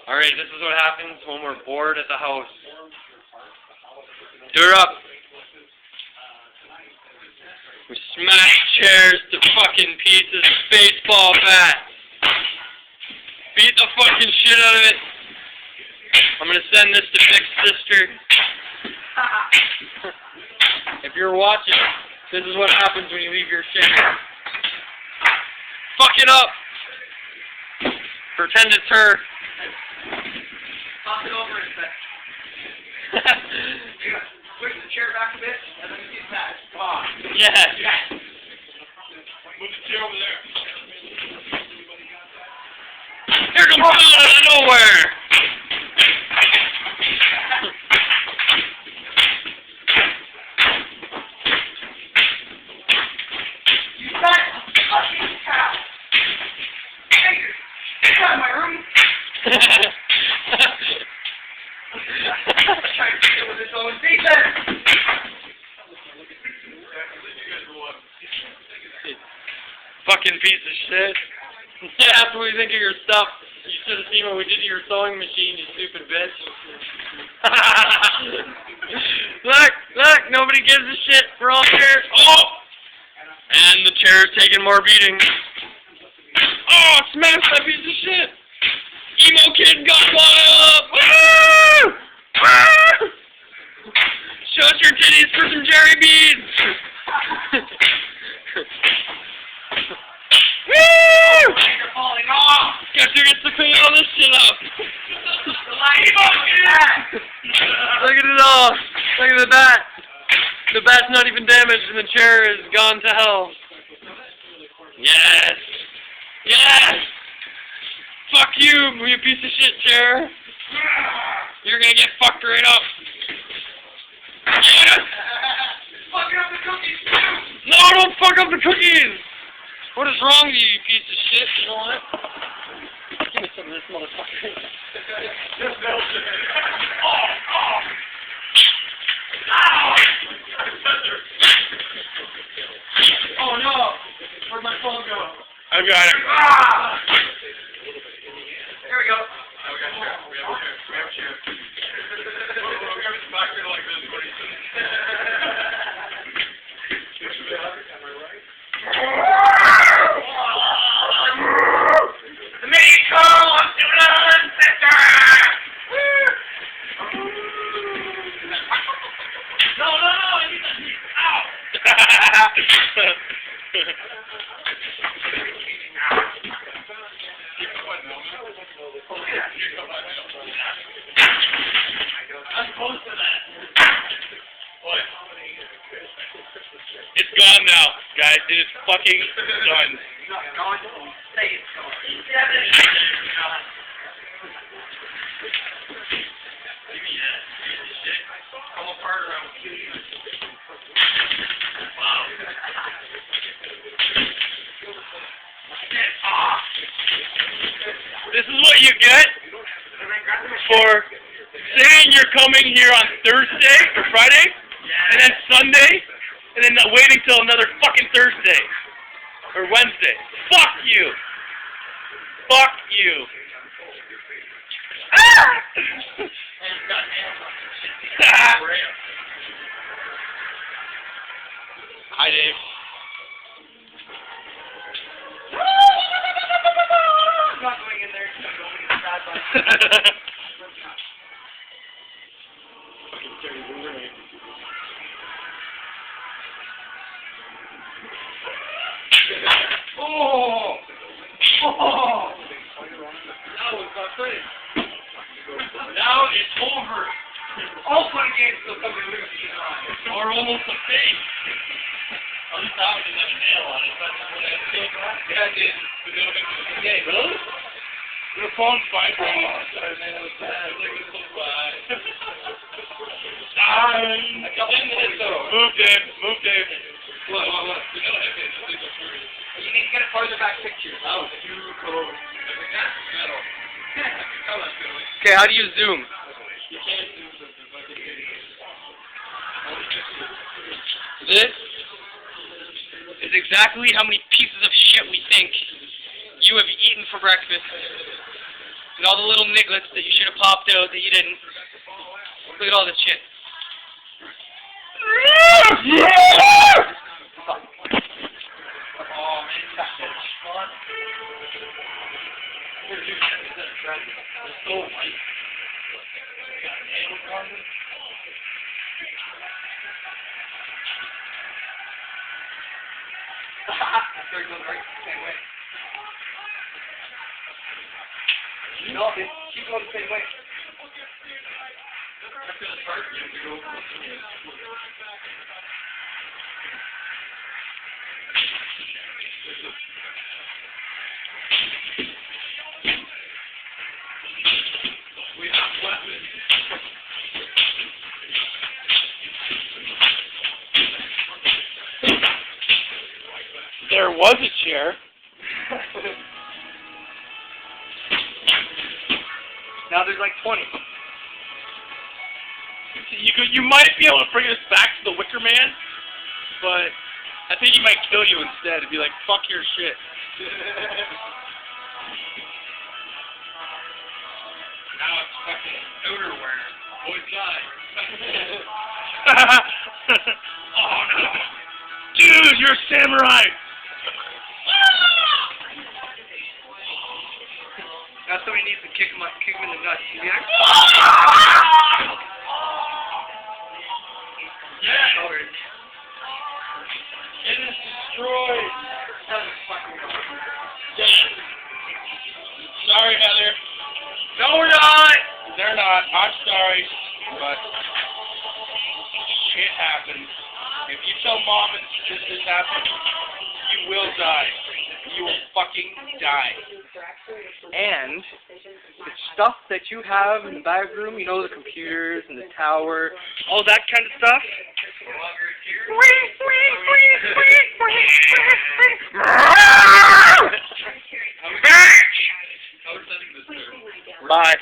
Alright, this is what happens when we're bored at the house. Do her up. We smash chairs to fucking pieces of baseball bats. Beat the fucking shit out of it. I'm gonna send this to Vic's sister. If you're watching, this is what happens when you leave your shit. Fuck it up. Pretend it's her. Toss it over a bit. Push the chair back a bit, and then you smash. Come on. Yes. Yes. Move the chair over there. Here comes someone out of nowhere. You got fucking cow. Hey, get out of my room. Trying to deal with his own defense. Fucking piece of shit. Yeah, that's what we think of your stuff. You should have seen what we did to your sewing machine, you stupid bitch. Look, nobody gives a shit. We're all chairs. Oh! And the chair's taking more beating. Oh, smash that piece of shit! Emo kid got wild! Woo! Woo! Show us your titties for some Jerry beads! Woo! You're falling off. Guess who gets to clean all this shit up? Look at it all. Look at the bat. The bat's not even damaged and the chair is gone to hell. Yes. Yes. Fuck you piece of shit chair. You're gonna get fucked right up. Yes. Fucking up the cookies too. No, don't fuck up the cookies. What is wrong with you, you piece of shit? You know what? Give me some of this motherfucker. Just melt it. Oh no! Where'd my phone go? I've got it. Ah! Here we go. We have a chair. We're going to back here like this. What do you think? The miracle of the blood sister! No, I need that heat. Ow! I'm close to that. What? It's gone now, guys. It is fucking done. It's not gone. Say it's gone. Give me that. Shit. Come apart around. Wow. Get off. This is what you get for saying you're coming here on Thursday or Friday, and then Sunday, and then waiting till another fucking Thursday or Wednesday. Fuck you. Fuck you. Hi, Dave. I'm not going in there. I'm going in the bad one. Oh! Oh! That was not pretty. Now it's over. All fun games still come to lose in Or almost a face. At least that one didn't have a nail on it. That's what I think. Yeah, I did. But no, Okay, really? the phone's fine. Oh, sorry, man. It was bad. Look at this guy. A couple minutes though. Move, Dave. What? You know, I think this is true. You need to get a farther back picture. That was too close. I think that's metal. I can tell that's metal. Okay, how do you zoom? You can't do this. It's like an idiot. This is exactly how many pieces of shit we think you have eaten for breakfast. And all the little nigglets that you should have popped out that you didn't. Look at all this shit. No, keep going the same way. We have weapons. There was a chair. Now there's like 20. You might be able to bring us back to the Wicker Man, but I think he might kill you instead and be like, fuck your shit. Now it's fucking outerwear. Boys die. Oh no. Dude, you're a samurai! Now somebody needs to kick him in the nuts. You hear? Yeah! Oh, It is destroyed! Sorry, Heather. No, we're not. They're not. I'm sorry, but shit happens. If you tell Mom this happened, you will die. You will fucking die. And the stuff that you have in the back room, you know, the computers and the tower, all that kind of stuff. Bye.